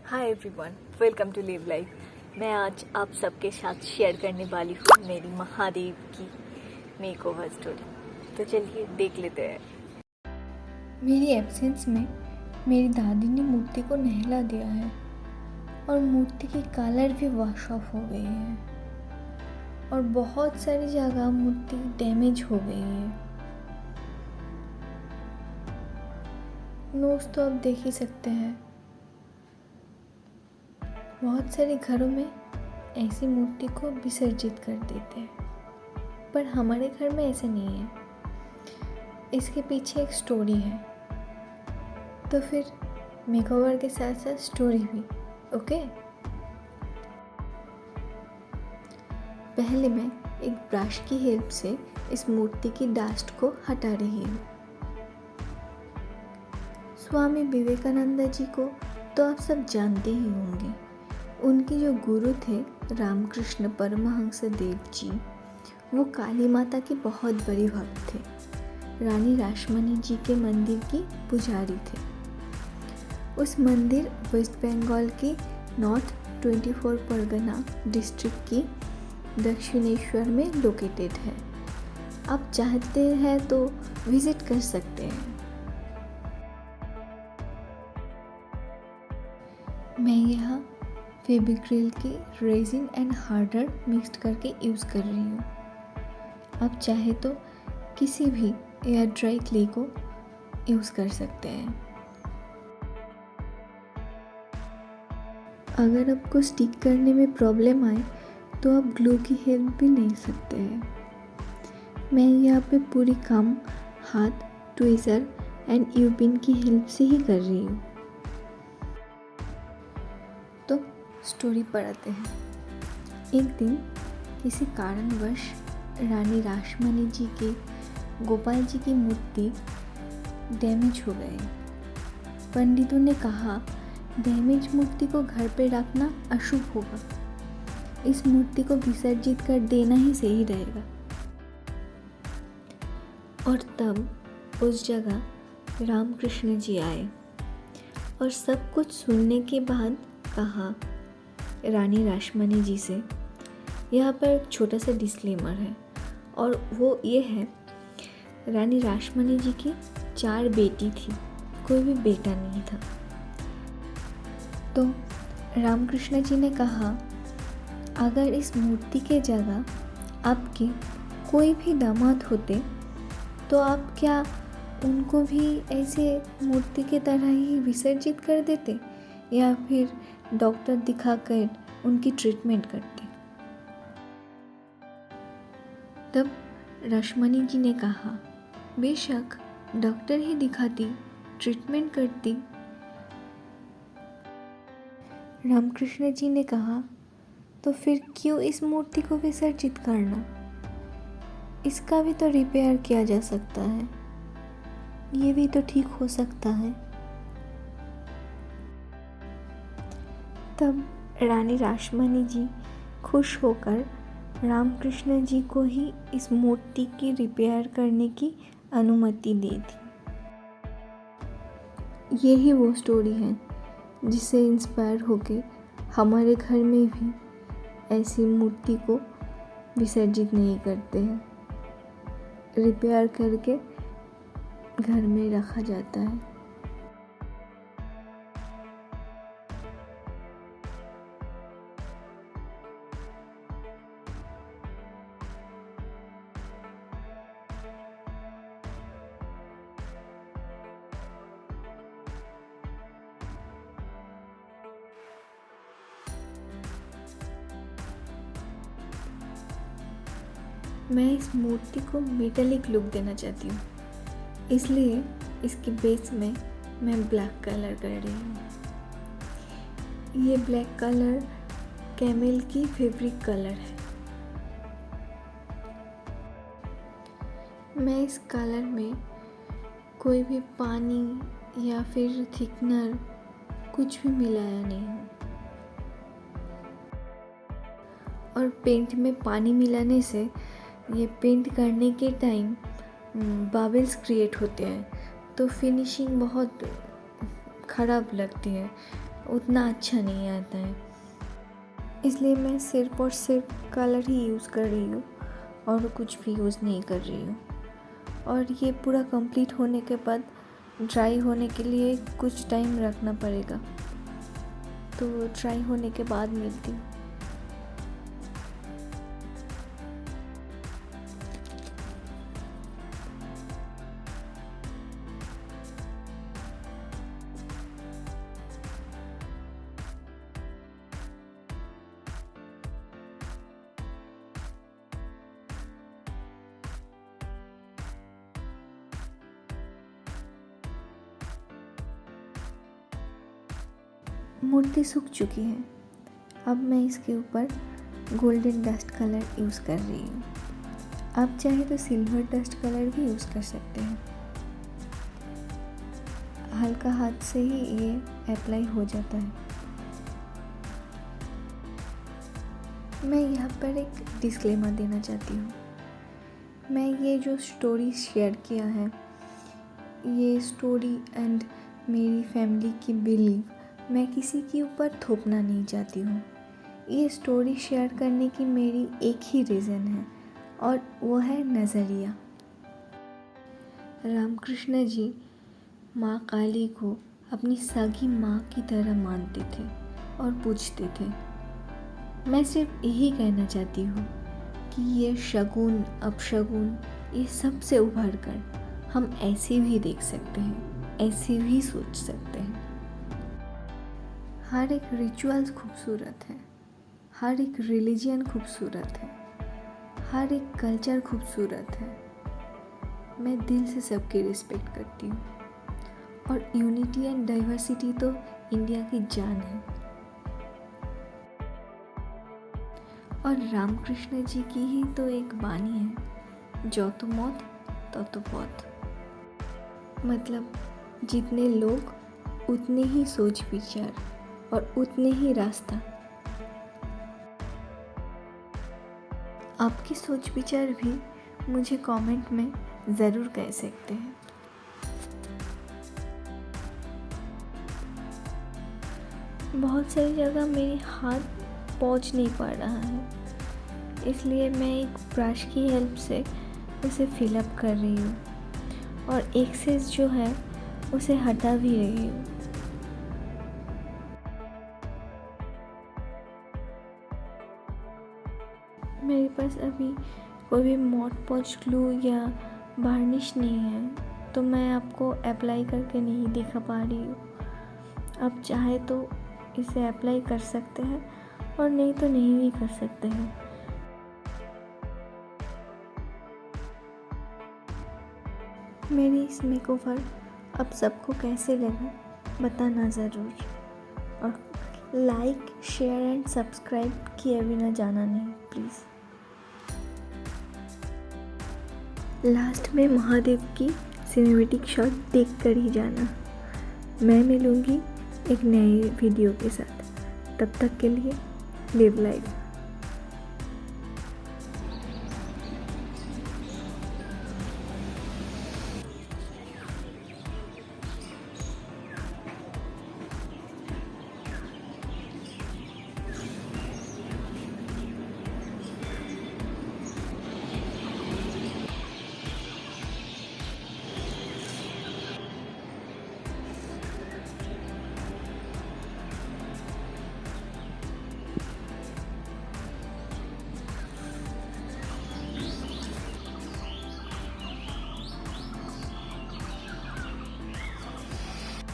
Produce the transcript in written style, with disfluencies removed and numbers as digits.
Hi everyone, welcome to live life. मैं आज आप सबके साथ शेयर करने वाली हूँ मेरी महादेव की मेकओवर स्टोरी। तो चलिए देख लेते हैं। मेरी एब्सेंस में मेरी दादी ने मूर्ति को नहला दिया है और मूर्ति की कलर भी वॉश ऑफ हो गई है और बहुत सारी जगह मूर्ति डैमेज हो गई है। नोट्स तो आप देख ही सकते हैं। बहुत सारे घरों में ऐसी मूर्ति को विसर्जित कर देते हैं, पर हमारे घर में ऐसा नहीं है। इसके पीछे एक स्टोरी है, तो फिर मेकओवर के साथ साथ स्टोरी भी। ओके, पहले मैं एक ब्रश की हेल्प से इस मूर्ति की डस्ट को हटा रही हूँ। स्वामी विवेकानंद जी को तो आप सब जानते ही होंगे। उनके जो गुरु थे रामकृष्ण परमहंस देव जी, वो काली माता के बहुत बड़े भक्त थे। रानी रासमणी जी के मंदिर की पुजारी थे। उस मंदिर वेस्ट बंगाल की नॉर्थ 24 परगना डिस्ट्रिक्ट की दक्षिणेश्वर में लोकेटेड है। आप चाहते हैं तो विजिट कर सकते हैं। मैं यहाँ फेविक्रिल की रेजिन एंड हार्डर मिक्स करके यूज़ कर रही हूँ। आप चाहे तो किसी भी एयर ड्राई क्ले को यूज़ कर सकते हैं। अगर आपको स्टिक करने में प्रॉब्लम आए तो आप ग्लू की हेल्प भी ले सकते हैं। मैं यहाँ पे पूरी काम हाथ, ट्विज़र एंड यूपिन की हेल्प से ही कर रही हूँ। तो स्टोरी पढ़ते हैं। एक दिन किसी कारणवश रानी रासमणी जी के गोपाल जी की मूर्ति डैमेज हो गई। पंडितों ने कहा, डैमेज मूर्ति को घर पे रखना अशुभ होगा, इस मूर्ति को विसर्जित कर देना ही सही रहेगा। और तब उस जगह रामकृष्ण जी आए और सब कुछ सुनने के बाद कहा रानी रासमणी जी से, यहाँ पर एक छोटा सा डिस्क्लेमर है, और वो ये है, रानी रासमणी जी की 4 बेटी थी, कोई भी बेटा नहीं था। तो रामकृष्ण जी ने कहा, अगर इस मूर्ति के जगह आपके कोई भी दामाद होते तो आप क्या उनको भी ऐसे मूर्ति के तरह ही विसर्जित कर देते या फिर डॉक्टर दिखाकर उनकी ट्रीटमेंट करते? तब रासमणी जी ने कहा, बेशक डॉक्टर ही दिखाती, ट्रीटमेंट करती। रामकृष्ण जी ने कहा, तो फिर क्यों इस मूर्ति को विसर्जित करना? इसका भी तो रिपेयर किया जा सकता है, ये भी तो ठीक हो सकता है। तब रानी रासमणी जी खुश होकर रामकृष्ण जी को ही इस मूर्ति की रिपेयर करने की अनुमति दी थी। यही वो स्टोरी है जिससे इंस्पायर होके हमारे घर में भी ऐसी मूर्ति को विसर्जित नहीं करते हैं, रिपेयर करके घर में रखा जाता है। मैं इस मूर्ति को मेटालिक लुक देना चाहती हूँ, इसलिए इसके बेस में मैं ब्लैक कलर कर रही हूँ। ये ब्लैक कलर कैमल की फेब्रिक कलर है। मैं इस कलर में कोई भी पानी या फिर थिकनर कुछ भी मिलाया नहीं हूँ। और पेंट में पानी मिलाने से ये पेंट करने के टाइम बबल्स क्रिएट होते हैं, तो फिनिशिंग बहुत ख़राब लगती है। उतना अच्छा नहीं आता है, इसलिए मैं सिर्फ और सिर्फ कलर ही यूज़ कर रही हूँ और कुछ भी यूज़ नहीं कर रही हूँ। और ये पूरा कंप्लीट होने के बाद ड्राई होने के लिए कुछ टाइम रखना पड़ेगा, तो ड्राई होने के बाद मिलती हूँ। मूर्ति सूख चुकी है। अब मैं इसके ऊपर गोल्डन डस्ट कलर यूज़ कर रही हूँ। आप चाहे तो सिल्वर डस्ट कलर भी यूज़ कर सकते हैं। हल्का हाथ से ही ये अप्लाई हो जाता है। मैं यहाँ पर एक डिस्क्लेमर देना चाहती हूँ। मैं ये जो स्टोरी शेयर किया है, ये स्टोरी एंड मेरी फैमिली की बिलीव मैं किसी के ऊपर थोपना नहीं चाहती हूँ। ये स्टोरी शेयर करने की मेरी एक ही रीज़न है और वो है नज़रिया। रामकृष्ण जी माँ काली को अपनी सगी माँ की तरह मानते थे और पूजते थे। मैं सिर्फ यही कहना चाहती हूँ कि ये शगुन अपशगुन ये सब से उभर कर हम ऐसे भी देख सकते हैं, ऐसे भी सोच सकते हैं। हर एक रिचुअल्स खूबसूरत है, हर एक रिलीजन खूबसूरत है, हर एक कल्चर खूबसूरत है। मैं दिल से सबकी रिस्पेक्ट करती हूँ और यूनिटी एंड डाइवर्सिटी तो इंडिया की जान है। और रामकृष्ण जी की ही तो एक बानी है, जो तो मौत तो पौत। मतलब जितने लोग उतने ही सोच विचार और उतने ही रास्ता। आपकी सोच विचार भी मुझे कमेंट में ज़रूर कह सकते हैं। बहुत सारी जगह मेरे हाथ पहुंच नहीं पा रहा है, इसलिए मैं एक ब्रश की हेल्प से उसे फिलअप कर रही हूँ और एक्सेस जो है उसे हटा भी रही हूँ। मेरे पास अभी कोई भी मॉड पॉज ग्लू या वार्निश नहीं है, तो मैं आपको अप्लाई करके नहीं दिखा पा रही हूँ। आप चाहे तो इसे अप्लाई कर सकते हैं और नहीं तो नहीं भी कर सकते हैं। मेरी इस मेकओवर अब सबको कैसे लगा बताना ज़रूर, और लाइक शेयर एंड सब्सक्राइब किए बिना जाना नहीं प्लीज़। लास्ट में महादेव की सिनेमैटिक शॉट देख कर ही जाना। मैं मिलूँगी एक नए वीडियो के साथ, तब तक के लिए लिव लाइफ।